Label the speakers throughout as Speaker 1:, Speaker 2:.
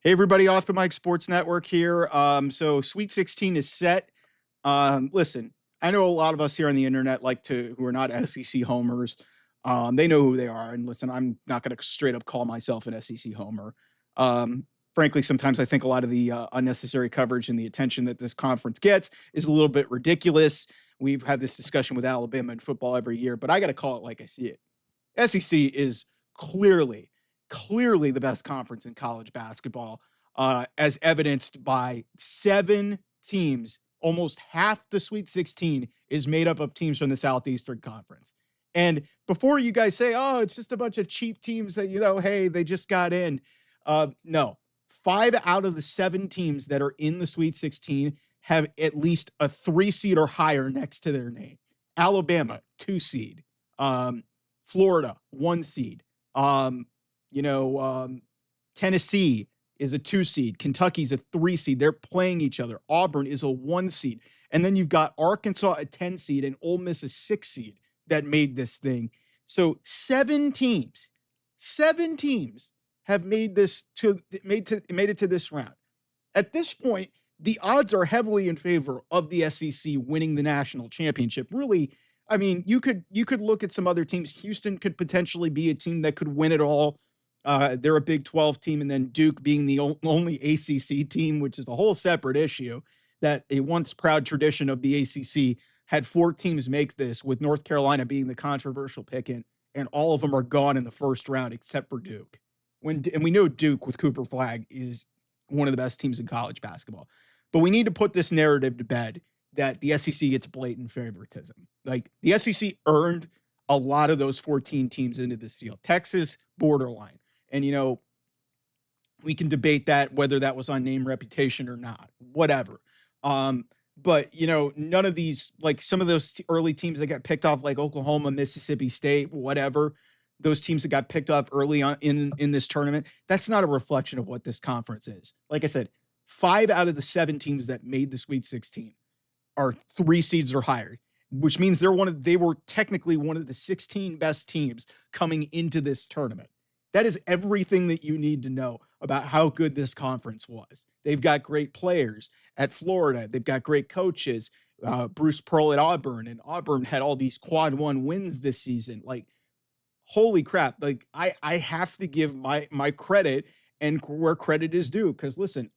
Speaker 1: Hey, everybody, off the Mike Sports Network here. So Sweet 16 is set. Listen, I know a lot of us here on the internet who are not SEC homers. They know who they are. And listen, I'm not going to straight up call myself an SEC homer. Frankly, sometimes I think a lot of the unnecessary coverage and the attention that this conference gets is a little bit ridiculous. We've had this discussion with Alabama in football every year, but I got to call it like I see it. SEC is clearly, clearly the best conference in college basketball, as evidenced by 7 teams. Almost half the Sweet 16 is made up of teams from the Southeastern Conference. And before you guys say, oh, it's just a bunch of cheap teams that, hey, they just got in. No, 5 out of the 7 teams that are in the Sweet 16 have at least a 3 seed or higher next to their name. Alabama, 2 seed. Florida, 1 seed. Um, you know, Tennessee is a 2 seed. Kentucky's a 3 seed. They're playing each other. Auburn is a 1 seed. And then you've got Arkansas a 10 seed and Ole Miss a 6 seed that made this thing. So 7 teams have made it to this round. At this point, the odds are heavily in favor of the SEC winning the national championship. Really, I mean, you could look at some other teams. Houston could potentially be a team that could win it all. They're a Big 12 team, and then Duke being the only ACC team, which is a whole separate issue. That a once proud tradition of the ACC had 4 teams make this, with North Carolina being the controversial pick, and all of them are gone in the first round except for Duke. And we know Duke with Cooper Flag is one of the best teams in college basketball. But we need to put this narrative to bed that the SEC gets blatant favoritism. Like, the SEC earned a lot of those 14 teams into this field. Texas, borderline. And, we can debate that, whether that was on name reputation or not, whatever. But, none of these, like some of those early teams that got picked off, like Oklahoma, Mississippi State, whatever, those teams that got picked off early on in this tournament, that's not a reflection of what this conference is. Like I said, 5 out of the 7 teams that made the Sweet 16 are 3 seeds or higher, which means they were technically one of the 16 best teams coming into this tournament. That is everything that you need to know about how good this conference was. They've got great players at Florida. They've got great coaches. Bruce Pearl at Auburn, and Auburn had all these quad one wins this season. Like, holy crap. Like, I have to give my credit and where credit is due. Because listen,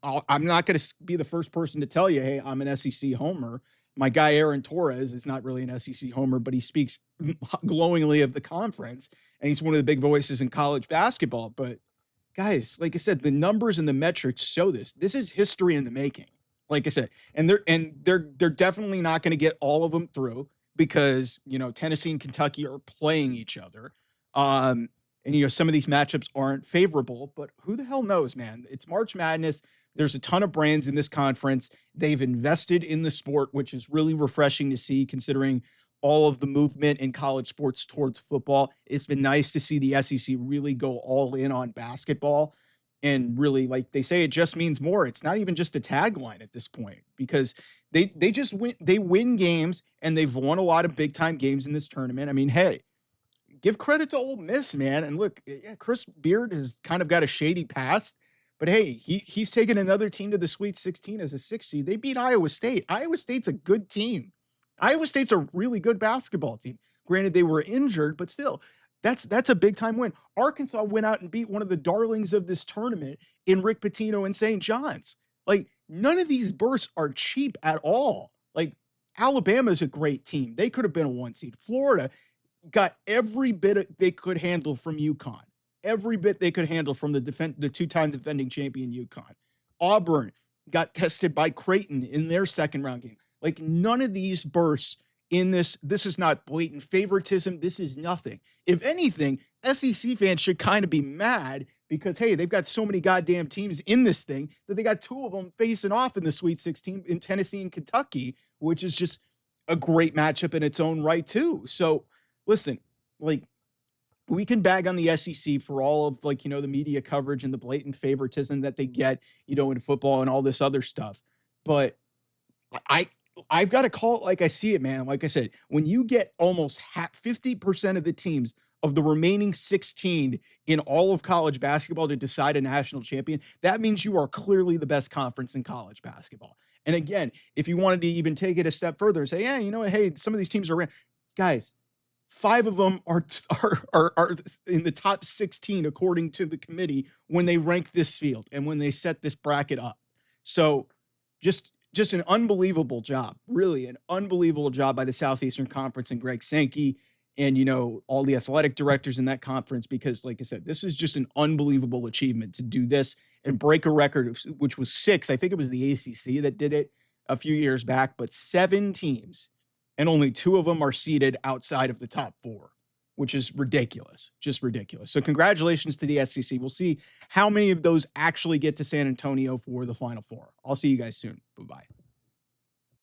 Speaker 1: I'm not going to be the first person to tell you, hey, I'm an SEC homer. My guy Aaron Torres is not really an SEC homer, but he speaks glowingly of the conference, and he's one of the big voices in college basketball. But guys, like I said, the numbers and the metrics show this. This is history in the making. Like I said, and they're definitely not going to get all of them through, because Tennessee and Kentucky are playing each other. And some of these matchups aren't favorable, but who the hell knows, man? It's March Madness. There's a ton of brands in this conference. They've invested in the sport, which is really refreshing to see, considering all of the movement in college sports towards football. It's been nice to see the SEC really go all in on basketball, and really, like they say, it just means more. It's not even just a tagline at this point, because they just win games, and they've won a lot of big time games in this tournament. I mean, hey, give credit to Ole Miss, man. And look, yeah, Chris Beard has kind of got a shady past, but hey, he's taken another team to the Sweet 16 as a 6 seed. They beat Iowa State. Iowa State's a good team. Iowa State's a really good basketball team. Granted, they were injured, but still, that's a big time win. Arkansas went out and beat one of the darlings of this tournament in Rick Pitino and St. John's. Like, none of these bursts are cheap at all. Like, Alabama's a great team. They could have been a 1 seed. Florida got every bit they could handle from UConn. Every bit they could handle from the 2-time defending champion UConn. Auburn got tested by Creighton in their second round game. Like, none of these bursts in this is not blatant favoritism. This is nothing. If anything, SEC fans should kind of be mad, because hey, they've got so many goddamn teams in this thing that they got 2 of them facing off in the Sweet 16 in Tennessee and Kentucky, which is just a great matchup in its own right too. So listen, like, we can bag on the SEC for all of, like, the media coverage and the blatant favoritism that they get, in football and all this other stuff. But I I've got to call it like I see it, man. Like I said, when you get almost 50% of the teams of the remaining 16 in all of college basketball to decide a national champion, that means you are clearly the best conference in college basketball. And again, if you wanted to even take it a step further and say, yeah, you know what, hey, some of these teams are guys, 5 of them are in the top 16 according to the committee when they rank this field and when they set this bracket up. So just an unbelievable job, really an unbelievable job by the Southeastern Conference and Greg Sankey and, you know, all the athletic directors in that conference, because like I said, this is just an unbelievable achievement to do this and break a record, which was 6. I think it was the ACC that did it a few years back, but 7 teams and only 2 of them are seated outside of the top 4, which is ridiculous, just ridiculous. So congratulations to the SEC. We'll see how many of those actually get to San Antonio for the Final Four. I'll see you guys soon. Bye-bye.